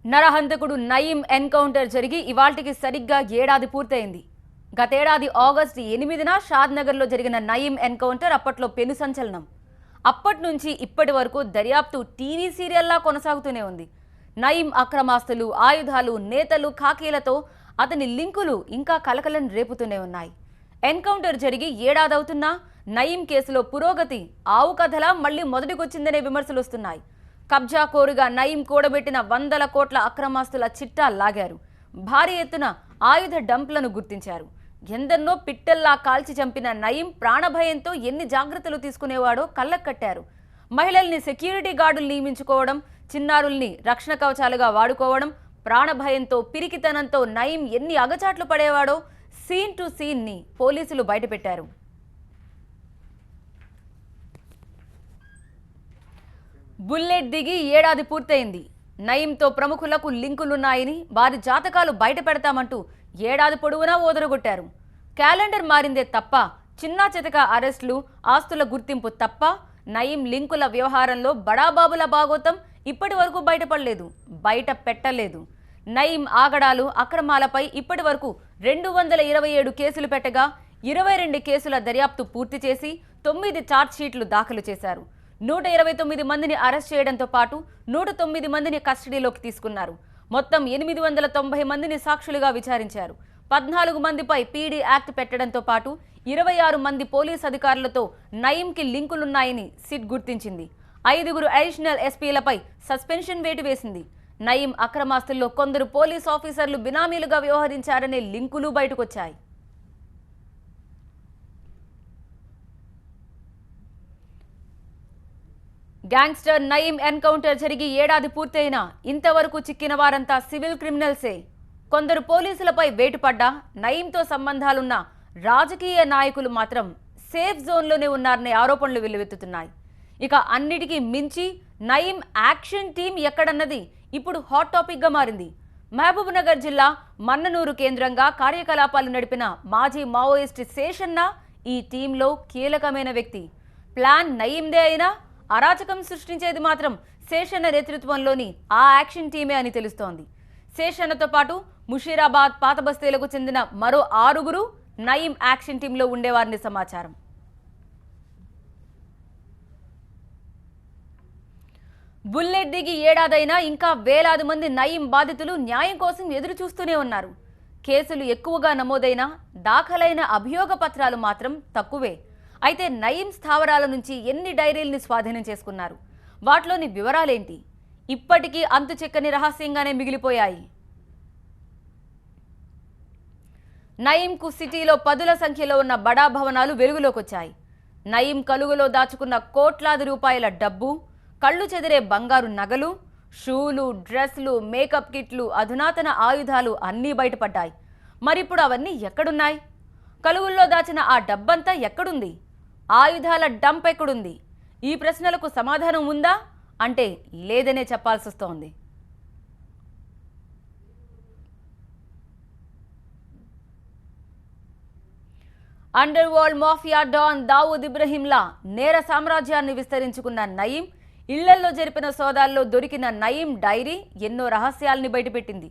నరహంతకుడు Nayeem encounter జరిగి ఇవాల్టికి సరిగ్గా ఏడాది పూర్తయింది. గతేడాది ఆగస్టు 8న షాద్నగర్లో జరిగిన నయీం ఎన్కౌంటర్ అప్పట్లో పెను సంచలనం. అప్పటి నుంచి ఇప్పటి వరకు దర్యాప్తు టీవీ సీరియల్లా కొనసాగుతూనే ఉంది. నయీం అక్రమాస్తులు, ఆయుధాలు, నేతలు, ఖాకీలతో అతని లింకులు ఇంకా కలకలం రేపుతూనే ఉన్నాయి. ఎన్కౌంటర్ జరిగి ఏడాదవుతున్నా నయీం కేసులో పురోగతి ఆవు కథలా మళ్లీ మొదటికొచ్చిందనే విమర్శలు వస్తున్నాయి. కబ్జా కోరుగా నయీం కూడబెట్టిన వందల కోట్ల అక్రమాస్తుల చిట్టా లాగారు. భారీ ఎత్తున ఆయుధ డంప్లను గుర్తించారు. ఎందరినో పిట్టల్లా కాల్చి చంపిన నయీం ప్రాణభయంతో ఎన్ని జాగ్రత్తలు తీసుకునేవాడో కళ్ళకట్టారు. మహిళల్ని సెక్యూరిటీ గార్డులు నియమించుకోవడం, చిన్నారుల్ని రక్షణ కవచాలుగా వాడుకోవడం, ప్రాణభయంతో పిరికితనంతో నయీం ఎన్ని అగచాట్లు పడేవాడో సీన్ టు సీన్ ని పోలీసులు బయటపెట్టారు. బుల్లెట్ దిగి ఏడాది పూర్తయింది. నయీంతో ప్రముఖులకు లింకులున్నాయని, వారి జాతకాలు బయట పెడతామంటూ ఏడాది పొడవునా ఓదరగొట్టారు. క్యాలెండర్ మారిందే తప్ప చిన్నా చితక అరెస్టులు, ఆస్తుల గుర్తింపు తప్ప నయీం లింకుల వ్యవహారంలో బడాబాబుల భాగోతం ఇప్పటి వరకు బయటపడలేదు, బయట పెట్టలేదు. నయీం ఆగడాలు, అక్రమాలపై ఇప్పటి వరకు 227 కేసులు పెట్టగా 22 కేసుల దర్యాప్తు పూర్తి చేసి 9 ఛార్జ్షీట్లు దాఖలు చేశారు. 129 మందిని అరెస్ట్ చేయడంతో పాటు 109 మందిని కస్టడీలోకి తీసుకున్నారు. మొత్తం 890 మందిని సాక్షులుగా విచారించారు. 14 మందిపై పీడీ యాక్ట్ పెట్టడంతో పాటు 26 మంది పోలీస్ అధికారులతో నయీంకి లింకులున్నాయని సిట్ గుర్తించింది. 5 అడిషనల్ ఎస్పీలపై సస్పెన్షన్ వేటు వేసింది. నయీం అక్రమాస్తుల్లో కొందరు పోలీస్ ఆఫీసర్లు బినామీలుగా వ్యవహరించారనే లింకులు బయటకొచ్చాయి. గ్యాంగ్స్టర్ నయీం ఎన్కౌంటర్ జరిగి ఏడాది పూర్తయినా ఇంతవరకు చిక్కిన వారంతా సివిల్ క్రిమినల్సే. కొందరు పోలీసులపై వేటుపడ్డా నయీంతో సంబంధాలున్న రాజకీయ నాయకులు మాత్రం సేఫ్ జోన్లోనే ఉన్నారనే ఆరోపణలు వెల్లువెత్తుతున్నాయి. ఇక అన్నిటికీ మించి నయీం యాక్షన్ టీం ఎక్కడన్నది ఇప్పుడు హాట్ టాపిక్గా మారింది. మహబూబ్నగర్ జిల్లా మన్ననూరు కేంద్రంగా కార్యకలాపాలు నడిపిన మాజీ మావోయిస్ట్ శేషన్న ఈ టీంలో కీలకమైన వ్యక్తి. ప్లాన్ నయీందే అయినా అరాచకం సృష్టించేది మాత్రం శేషన్న నేతృత్వంలోని ఆ యాక్షన్ టీమే అని తెలుస్తోంది. శేషన్నతో పాటు ముషీరాబాద్, పాత బస్తీలకు చెందిన మరో 6 నయీం యాక్షన్ టీంలో ఉండేవారని సమాచారం. బుల్లెట్ దిగి ఏడాదైనా ఇంకా వేలాది మంది నయీం బాధితులు న్యాయం కోసం ఎదురు చూస్తూనే ఉన్నారు. కేసులు ఎక్కువగా నమోదైనా దాఖలైన అభియోగ పత్రాలు మాత్రం తక్కువే. అయితే నయీం స్థావరాల నుంచి ఎన్ని డైరీల్ని స్వాధీనం చేసుకున్నారు, వాటిలోని వివరాలేంటి ఇప్పటికీ అంతు చెక్కని రహస్యంగానే మిగిలిపోయాయి. నయీంకు సిటీలో 10ల సంఖ్యలో ఉన్న బడా భవనాలు వెలుగులోకొచ్చాయి. నయీం కలుగులో దాచుకున్న కోట్లాది రూపాయల డబ్బు, కళ్ళు చెదిరే బంగారు నగలు, షూలు, డ్రెస్లు, మేకప్ కిట్లు, అధునాతన ఆయుధాలు అన్నీ బయటపడ్డాయి. మరిప్పుడు అవన్నీ ఎక్కడున్నాయి? కలుగుల్లో దాచిన ఆ డబ్బంతా ఎక్కడుంది? ఆయుధాల డంప్ ఎక్కడుంది? ఈ ప్రశ్నలకు సమాధానం ఉందా అంటే లేదనే చెప్పాల్సి వస్తోంది. Under world mafia don Dawood ఇబ్రహీంలా నేర సామ్రాజ్యాన్ని విస్తరించుకున్న నయీం ఇళ్లల్లో జరిపిన సోదాల్లో దొరికిన నయీం డైరీ ఎన్నో రహస్యాల్ని బయటపెట్టింది.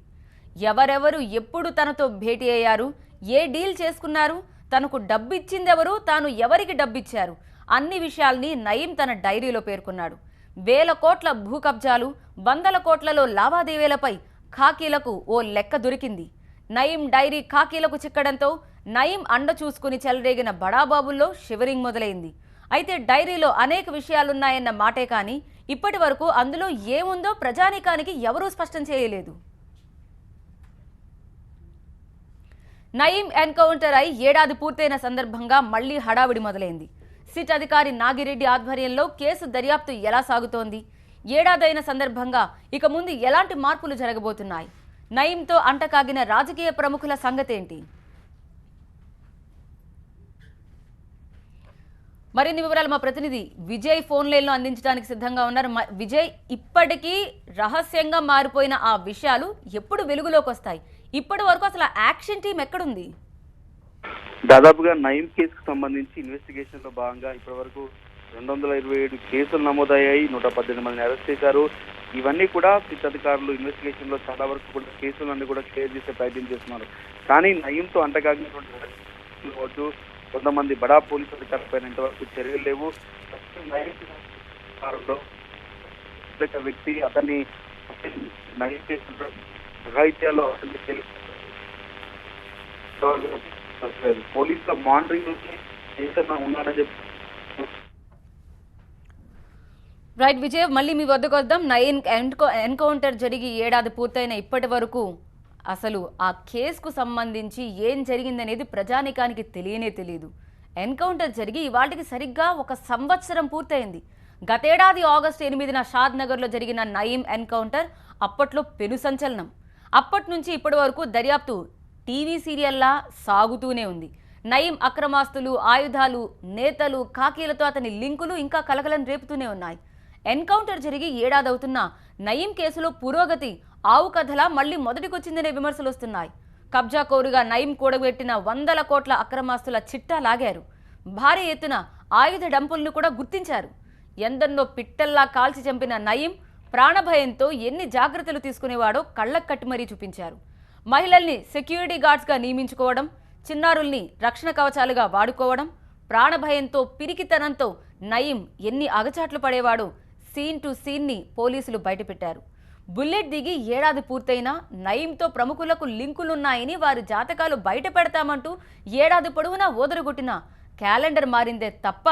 ఎవరెవరు ఎప్పుడు తనతో భేటీ అయ్యారు, ఏ డీల్ చేసుకున్నారు, తనకు డబ్బిచ్చిందెవరు, తాను ఎవరికి డబ్బిచ్చారు, అన్ని విషయాల్ని నయీం తన డైరీలో పేర్కొన్నాడు. వేల కోట్ల భూ కబ్జాలు, వందల కోట్లలో లావాదేవీలపై ఖాకీలకు ఓ లెక్క దొరికింది. నయీం డైరీ ఖాకీలకు చిక్కడంతో నయీం అండ చూసుకుని చెలరేగిన బడాబాబుల్లో షివరింగ్ మొదలైంది. అయితే డైరీలో అనేక విషయాలున్నాయన్న మాటే కానీ ఇప్పటి వరకు అందులో ఏముందో ప్రజానీకానికి ఎవరూ స్పష్టం చేయలేదు. నయీం ఎన్కౌంటర్ అయి ఏడాది పూర్తయిన సందర్భంగా మళ్లీ హడావిడి మొదలైంది. సిట్ అధికారి నాగిరెడ్డి ఆధ్వర్యంలో కేసు దర్యాప్తు ఎలా సాగుతోంది? ఏడాదైన సందర్భంగా ఇక ముందు ఎలాంటి మార్పులు జరగబోతున్నాయి? నయీంతో అంటకాగిన రాజకీయ ప్రముఖుల సంగతేంటి? మరిన్ని వివరాలు మా ప్రతినిధి విజయ్ ఫోన్ లైన్లో అందించడానికి సిద్ధంగా ఉన్నారు. విజయ్, ఇప్పటికీ రహస్యంగా మారిపోయిన ఆ విషయాలు ఎప్పుడు వెలుగులోకి వస్తాయి? ఇప్పటి వరకు అసలు యాక్షన్ టీం ఎక్కడుంది? దాదాపుగా నయీం కేసుకు సంబంధించి ఇన్వెస్టిగేషన్ లో భాగంగా ఇప్పటి వరకు 227 కేసులు నమోదయ్యాయి. 118 మందిని అరెస్ట్ చేశారు. ఇవన్నీ కూడా సిట్ అధికారులు ఇన్వెస్టిగేషన్ లో చాలా వరకు కూడా కేసులన్నీ కూడా క్లియర్ చేసే ప్రయత్నం చేస్తున్నారు. కానీ నయంతో అంటగాగినటువంటి కొంతమంది బడా పోలీసు అధికారులపైన ఇంతవరకు చర్యలు లేవు. వ్యక్తి అతన్ని నయం చేసిన సాహిత్యాల్లో పోలీసుల మానిటరింగ్ ఏదైనా ఉన్నాడని చెప్పి. రైట్ విజయ్, మళ్ళీ మీ వద్దకు వద్దాం. నయీం ఎన్కౌంటర్ జరిగి ఏడాది పూర్తయిన ఇప్పటి వరకు అసలు ఆ కేసుకు సంబంధించి ఏం జరిగిందనేది ప్రజానికానికి తెలియదు. ఎన్కౌంటర్ జరిగి ఇవాటికి సరిగ్గా 1 సంవత్సరం పూర్తయింది. గతేడాది ఆగస్టు 8న షాద్ నగర్లో జరిగిన నయీం ఎన్కౌంటర్ అప్పట్లో పెను సంచలనం. అప్పటి నుంచి ఇప్పటి వరకు దర్యాప్తు టీవీ సీరియల్లా సాగుతూనే ఉంది. నయీం అక్రమాస్తులు, ఆయుధాలు, నేతలు, ఖాకీలతో అతని లింకులు ఇంకా కలకలం రేపుతూనే ఉన్నాయి. ఎన్కౌంటర్ జరిగి ఏడాది అవుతున్నా నయీం కేసులో పురోగతి ఆవు కథలా మళ్లీ మొదటికొచ్చిందనే విమర్శలు వస్తున్నాయి. కబ్జా కోరుగా నయీం కూడబెట్టిన 100 కోట్ల అక్రమాస్తుల చిట్టా లాగారు. భారీ ఎత్తున ఆయుధ డంపులను కూడా గుర్తించారు. ఎందరినో పిట్టల్లా కాల్చి చంపిన నయీం ప్రాణభయంతో ఎన్ని జాగ్రత్తలు తీసుకునేవాడో కళ్ళకు కట్టి మరీ చూపించారు. మహిళల్ని సెక్యూరిటీ గార్డ్స్గా నియమించుకోవడం, చిన్నారుల్ని రక్షణ కవచాలుగా వాడుకోవడం, ప్రాణభయంతో పిరికితనంతో నయీం ఎన్ని అగచాట్లు పడేవాడో సీన్ టు సీన్ని పోలీసులు బయటపెట్టారు. బుల్లెట్ దిగి ఏడాది పూర్తయినా నయీంతో ప్రముఖులకు లింకులున్నాయని వారి జాతకాలు బయట పెడతామంటూ ఏడాది పొడవునా ఓదరగొట్టిన క్యాలెండర్ మారిందే తప్ప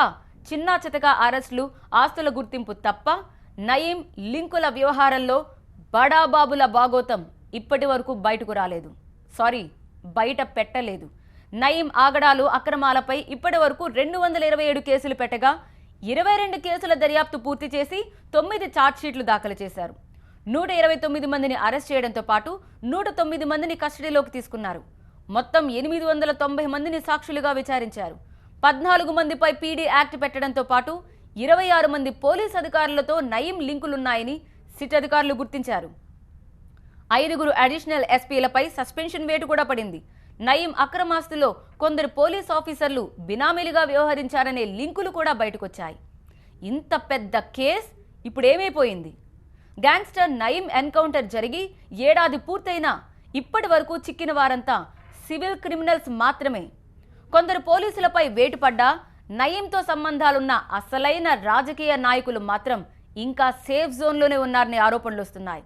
చిన్నా చితకా అరెస్టులు, ఆస్తుల గుర్తింపు తప్ప నయీం లింకుల వ్యవహారంలో బడాబాబుల బాగోతం ఇప్పటి వరకు బయటకు రాలేదు. బయట పెట్టలేదు. నయీం ఆగడాలు, అక్రమాలపై ఇప్పటి వరకు 227 కేసులు పెట్టగా 22 కేసుల దర్యాప్తు పూర్తి చేసి 9 ఛార్జ్షీట్లు దాఖలు చేశారు. 129 మందిని అరెస్ట్ చేయడంతో పాటు 109 మందిని కస్టడీలోకి తీసుకున్నారు. మొత్తం 890 మందిని సాక్షులుగా విచారించారు. 14 మందిపై పీడీ యాక్ట్ పెట్టడంతో పాటు 26 మంది పోలీస్ అధికారులతో నయీం లింకులున్నాయని సిట్ అధికారులు గుర్తించారు. 5 అడిషనల్ ఎస్పీలపై సస్పెన్షన్ వేటు కూడా పడింది. నయీం అక్రమాస్తులో కొందరు పోలీస్ ఆఫీసర్లు బినామీలుగా వ్యవహరించారనే లింకులు కూడా బయటకొచ్చాయి. ఇంత పెద్ద కేస్ ఇప్పుడు ఏమైపోయింది? గ్యాంగ్స్టర్ నయీం ఎన్కౌంటర్ జరిగి ఏడాది పూర్తయినా ఇప్పటి వరకు చిక్కిన వారంతా సివిల్ క్రిమినల్స్ మాత్రమే. కొందరు పోలీసులపై వేటు పడ్డా నయీంతో సంబంధాలున్న అసలైన రాజకీయ నాయకులు మాత్రం ఇంకా సేఫ్ జోన్లోనే ఉన్నారనే ఆరోపణలు వస్తున్నాయి.